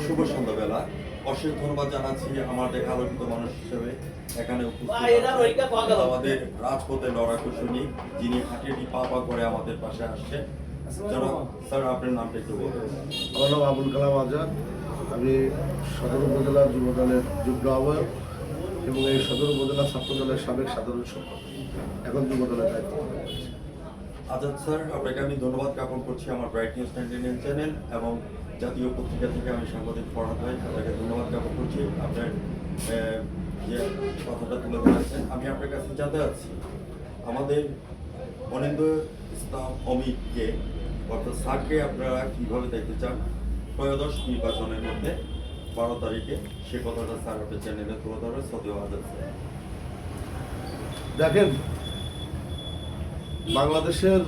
শুভ সন্ধ্যাবেলা। অশেষ ধন্যবাদ জানাচ্ছি আমার দেখা আলোকিত মানুষ হিসেবে এখানে উপস্থিত আছেন আমাদের রাজপথে লড়াকু সৈনিক, যিনি হাঁটিয়ে পা পা করে আমাদের পাশে আসছে। স্যার, আপনার নামটা একটু বলবেন। আমার নাম আবুল কালাম আজাদ। আমি সদর উপজেলা যুব দলের যুগ্ম আহ্বায়ক এবং এই সদর উপজেলা ছাত্র দলের সাবেক সাধারণ সম্পাদক, এখন যুব দলের দায়িত্ব পালন করছি। আজাদ স্যার, আপনাকে আমি ধন্যবাদ জ্ঞাপন করছি আমার ব্রাইট নিউজ 99 চ্যানেল এবং জাতীয় পত্রিকা থেকে আমি সাংবাদিক ফরহাদ ভাই, আপনাকে ধন্যবাদ জ্ঞাপন করছি আপনার যে কথাটা তুলে ধরেছেন। আমি আপনার কাছে জানতে চাচ্ছি আমাদের অনিন্দ্য ইসলাম অমিতকে অর্থাৎ স্যারকে আপনারা কীভাবে দেখতে চান ত্রয়োদশ নির্বাচনের মধ্যে 12 তারিখে, সে কথাটা স্যার আপনার চ্যানেলে তুলে ধরে সদেও আজাদ স্যার। দেখেন, বাংলাদেশের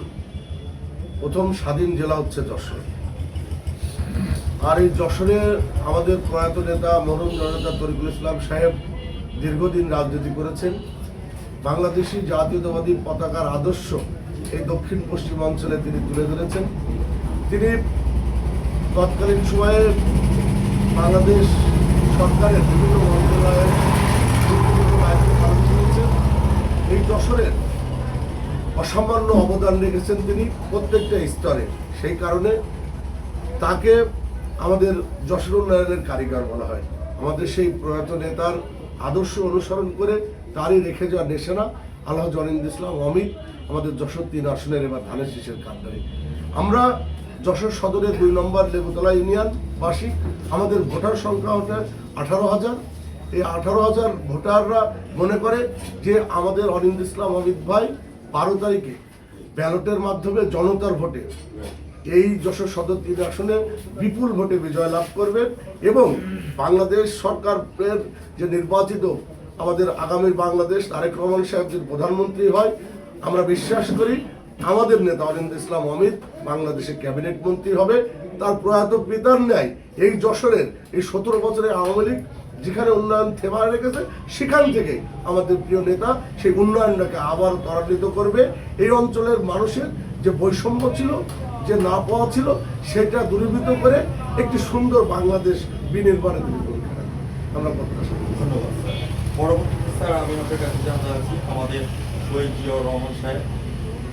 প্রথম স্বাধীন জেলা হচ্ছে যশোর। আর এই যশোরে আমাদের প্রয়াত নেতা মরহুম জননেতা তরিকুল ইসলাম সাহেব দীর্ঘদিন রাজনীতি করেছেন। বাংলাদেশি জাতীয়তাবাদী পতাকার আদর্শ এই দক্ষিণ পশ্চিমাঞ্চলে তিনি তুলে ধরেছেন। তিনি তৎকালীন সময়ে বাংলাদেশ সরকারের বিভিন্ন মন্ত্রণালয়ের দায়িত্ব পালন করেছেন। এই যশোরের অসামান্য অবদান রেখেছেন তিনি প্রত্যেকটা স্তরে। সেই কারণে তাকে আমাদের যশোর উন্নয়নের কারিগর বলা হয়। আমাদের সেই প্রয়াত নেতার আদর্শ অনুসরণ করে তারই রেখে যাওয়া নিশানা আলহাজ অনিন্দ্য ইসলাম অমিত আমাদের যশোর 3 আসনের এবার ধানের শীষের কান্ডারি। আমরা যশোর সদরের 2 নম্বর লেবুতলা ইউনিয়ন বাসী, আমাদের ভোটার সংখ্যা হচ্ছে 18,000। এই 18,000 ভোটাররা মনে করে যে আমাদের অনিন্দ্য ইসলাম অমিত ভাই 12 তারিখে ব্যালটের মাধ্যমে জনতার ভোটে এই যশোর সদর 3 আসনে বিপুল ভোটে বিজয় লাভ করবেন এবং বাংলাদেশ সরকারের যে নির্বাচিত আমাদের আগামী বাংলাদেশ তারেক রহমান সাহেব যদি প্রধানমন্ত্রী হয়, আমরা বিশ্বাস করি আমাদের নেতা অনিন্দ্য ইসলাম অমিত বাংলাদেশের ক্যাবিনেট মন্ত্রী হবে। তার প্রয়াত পিতার ন্যায় এই যশোরের এই 17 বছরের আওয়ামী লীগ যেখানে উন্নয়ন থেমা রেখেছে, সেখান থেকে আমাদের প্রিয় নেতা সেই উন্নয়নটাকে আবার ত্বরান্বিত করবে। এই অঞ্চলের মানুষের যে বৈষম্য ছিল, যে না পাওয়া ছিল, সেটা দূরীভূত করে একটি সুন্দর বাংলাদেশ বিনির্মাণে তিনি করবেন। আমরা প্রত্যাশা করি। ধন্যবাদ স্যার। পরবর্তীতে স্যার আমি আপনার কাছে জানতে চাচ্ছি আমাদের শহীদ জিয়াউর রহমান সাহেব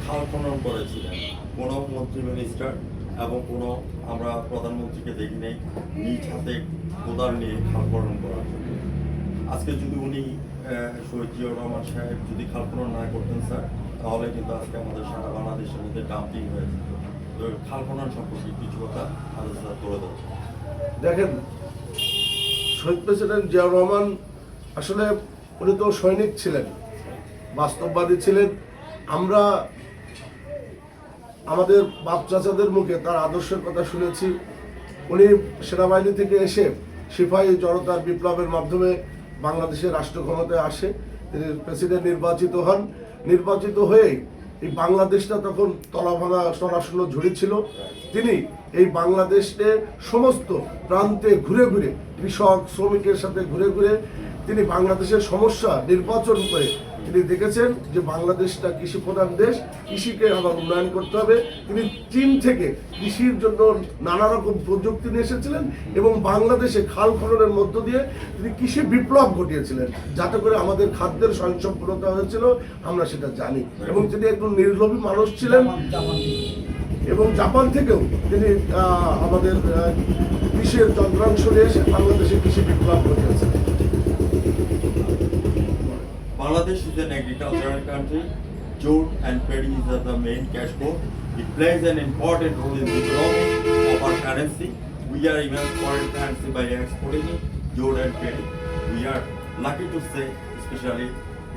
খাল খনন করেছিলেন, কোনো মন্ত্রী মিনিস্টার এবং কোনো আমরা প্রধানমন্ত্রীকে দেখি নেই নিজ হাতে কোদাল নিয়ে খাল খনন করার জন্য। আজকে যদি উনি শহীদ জিয়াউর রহমান সাহেব যদি খাল খনন না করতেন স্যার, তাহলে কিন্তু আজকে আমাদের সারা বাংলাদেশের মধ্যে ডাম্পিং হয়ে যেত। তো খাল খনন সম্পর্কে কিছু কথা আলোচনা করে দেবো। দেখেন, শহীদ প্রেসিডেন্ট জিয়াউর রহমান আসলে উনি তো সৈনিক ছিলেন, বাস্তববাদী ছিলেন। আমরা আমাদের বাপ চাচাদের মুখে তার আদর্শের কথা শুনেছি। উনি সেনাবাহিনী থেকে এসে সিপাহী জনতার বিপ্লবের মাধ্যমে বাংলাদেশের রাষ্ট্র ক্ষমতায় আসে। তিনি প্রেসিডেন্ট নির্বাচিত হন। নির্বাচিত হয়ে এই বাংলাদেশটা তখন তলাভাঙা সরাসরি ঝুড়ি ছিল। তিনি এই বাংলাদেশে সমস্ত প্রান্তে ঘুরে ঘুরে কৃষক শ্রমিকের সাথে ঘুরে ঘুরে তিনি বাংলাদেশের সমস্যা নির্বাচন করে তিনি দেখেছেন যে বাংলাদেশটা কৃষি প্রধান দেশ, কৃষিকে আবার উন্নয়ন করতে হবে। তিনি চীন থেকে কৃষির জন্য নানা রকম প্রযুক্তি নিয়ে এসেছিলেন এবং বাংলাদেশে খাল খননের মধ্য দিয়ে তিনি কৃষি বিপ্লব ঘটিয়েছিলেন, যাতে করে আমাদের খাদ্যের স্বয়ংসম্পূর্ণতা হয়েছিল, আমরা সেটা জানি। এবং তিনি একজন নির্লোভী মানুষ ছিলেন এবং জাপান থেকেও তিনি আমাদের কৃষির যন্ত্রাংশ নিয়ে এসে বাংলাদেশে কৃষি বিপ্লব ঘটিয়েছেন। Bangladesh is an agricultural country. Jute and paddy is the main cash cow. It plays an important role in the economy of our currency. We are even foreign currency by exporting it, jute and paddy. We are lucky to say, especially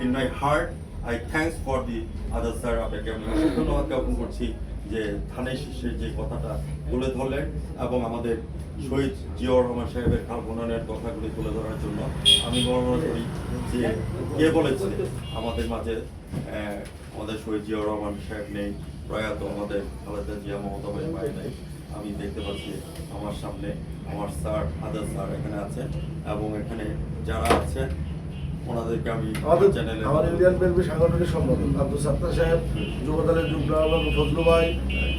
in my heart, I thanks for the other sir আপনাকে আমি ধন্যবাদ জ্ঞাপন করছি যে ধানের শীষের যে কথাটা তুলে ধরলেন এবং আমাদের শহীদ জিয়াউর রহমান সাহেবের খাল খননের কথাগুলি তুলে ধরার জন্য। আমি বর্ণনা করি যে কে বলেছে আমাদের মাঝে আমাদের শহীদ জিয়াউর রহমান সাহেব নেই, প্রয়াত আমাদের খালেদা জিয়া মমতাবাই ভাই নেই। আমি দেখতে পাচ্ছি আমার সামনে আমার স্যার আজাদ স্যার এখানে আছেন এবং এখানে যারা আছেন ওনাদেরকে আমি আমাদের চ্যানেলে আমার ইন্ডিয়ান বিএনপি সাংগঠনিক সম্পাদক আব্দুল সাত্তার সাহেব, যুবদলের যুগ্ম আহ্বায়ক ফজলু ভাই,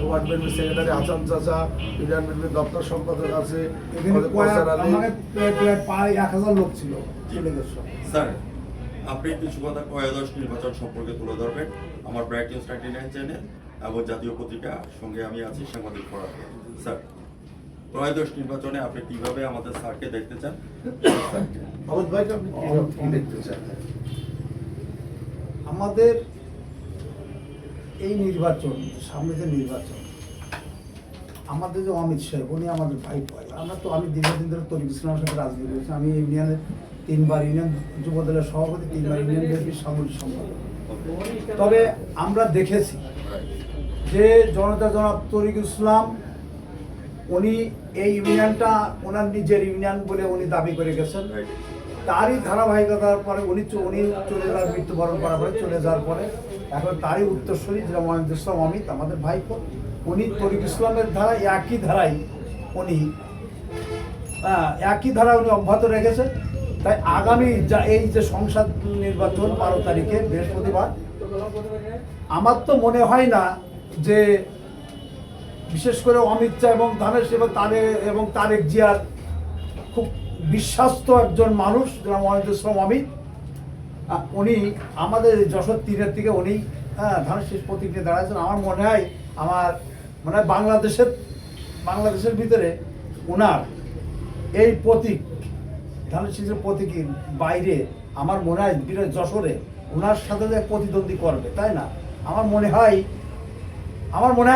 ওয়ার্ড বিএনপি সেক্রেটারি হাসান চাচা, ইন্ডিয়ান বিএনপির দপ্তর সম্পাদক আছে আমাদের কৌসার আলী। প্রায় 1000 লোক ছিল চলে গেছে। স্যার, আপনি কিছু কথা ত্রয়োদশ নির্বাচন সম্পর্কে তুলে ধরবেন আমার ব্রাইট নিউজ 99 চ্যানেল এবং জাতীয় পত্রিকার সঙ্গে আমি আছি সাংবাদিক ফোরাম। স্যার, ত্রয়োদশ নির্বাচনে আপনি কিভাবে আমাদের স্যারকে দেখতে চান? অমিত ভাইকে আপনি কি দেখতে চান? আমাদের এই নির্বাচন, সামনে যে নির্বাচন, আমাদের যে অমিত সাহেব উনি আমাদের ভাই ভাই। আমি দীর্ঘদিন ধরে তরিক ইসলামের সাথে রাজনীতি করেছি। আমি ইউনিয়নের 3 বার ইউনিয়ন যুবদলের সভাপতি, 3 বার ইউনিয়ন বিএনপির সামরিক সম্পাদক। তবে আমরা দেখেছি যে জনতা জনাব তরিক ইসলাম উনি এই ইউনিয়নটা ওনার নিজের ইউনিয়ন বলে উনি দাবি করে গেছেন। তারই ধারাবাহিকতার পরে উনি চলে যাওয়ার, মৃত্যুবরণ করার পরে চলে যাওয়ার পরে এখন তারই উত্তরসূরি যেটা মহিউদ্দিন ইসলাম অমিত, আমাদের ভাইপো, উনি তরিক ইসলামের ধারা একই ধারায় উনি অব্যাহত রেখেছে। তাই আগামী এই যে সংসদ নির্বাচন 12 তারিখে বৃহস্পতিবার, আমার তো মনে হয় না যে বিশেষ করে অমিত শাহ এবং ধানের এবং তারেক জিয়ার খুব বিশ্বাস্ত একজন মানুষ যারা মহিউদ্দিন ইসলাম অমিত, উনি আমাদের যশোর 3-এর থেকে উনি ধানের শেষ প্রতীক নিয়ে দাঁড়াচ্ছেন। আমার মনে হয় বাংলাদেশের ভিতরে ওনার এই প্রতীক, ধানের শীষের প্রতীকের বাইরে আমার মনে হয় যশোরে ওনার সাথে যে প্রতিদ্বন্দ্বী করবে, তাই না? আমার মনে হয়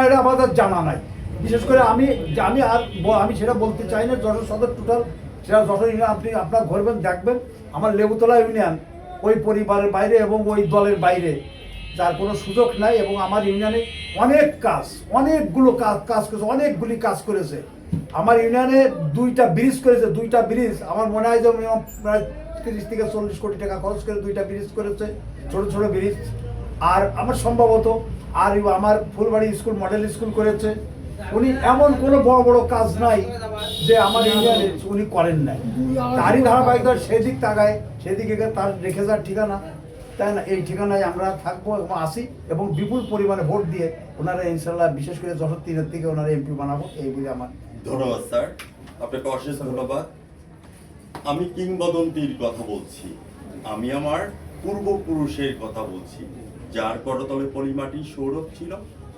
এটা আমাদের জানা নাই। বিশেষ করে আমি সেটা বলতে চাই না। যশোর সদর টোটাল সেটা যশোর ইউনিয়ন, আপনি আপনার ঘুরবেন দেখবেন আমার লেবুতলা ইউনিয়ন ওই পরিবারের বাইরে এবং ওই দলের বাইরে যার কোনো সুযোগ নাই। এবং আমার ইউনিয়নে অনেকগুলি কাজ করেছে। আমার ইউনিয়নে 2টা ব্রিজ করেছে, 2টা ব্রিজ আমার মনে হয় যে প্রায় 30 থেকে 40 কোটি টাকা খরচ করে 2টা ব্রিজ করেছে, ছোট ছোট ব্রিজ। আর আমার সম্ভবত আমার ফুলবাড়ি স্কুল, মডেল স্কুল করেছে। উনি এমন কোনো বড় বড় কাজ নাই যে আমার ইউনিয়নে উনি করেন নাই। তারই ধারাবাহিকতা সেদিক তাকায়, সেদিকে তার রেখে যাওয়ার ঠিকানা, তাই না? এই ঠিকানায় আমরা থাকবো এবং আসি এবং বিপুল পরিমাণে ভোট দিয়ে ওনারা ইনশাল্লাহ, বিশেষ করে যশোর 3-এর থেকে ওনারা এমপি বানাবো, এই বলে আমার। ধন্যবাদ স্যার, আপনাকে অশেষ ধন্যবাদ। আমি কিংবদন্তির কথা বলছি, আমি আমার পূর্বপুরুষের কথা বলছি, যার করতলে পলিমাটি সৌরভ ছিল,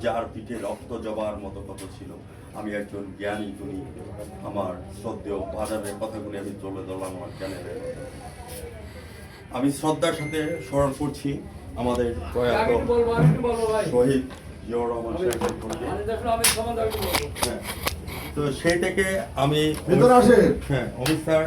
যার পিঠে রক্ত জবার মতো কত ছিল। আমি একজন জ্ঞানী গুণী, আমার শ্রদ্ধেয় বাজারের কথাগুলি আমি চলে ধরলাম আমার চ্যানেলে। আমি শ্রদ্ধার সাথে স্মরণ করছি আমাদের প্রয়াত শহীদ জিয়াউর রহমান সাহেবের পরিচয়। হ্যাঁ, তো সেই থেকে আমি ভিতরে আসেন। অমিত স্যার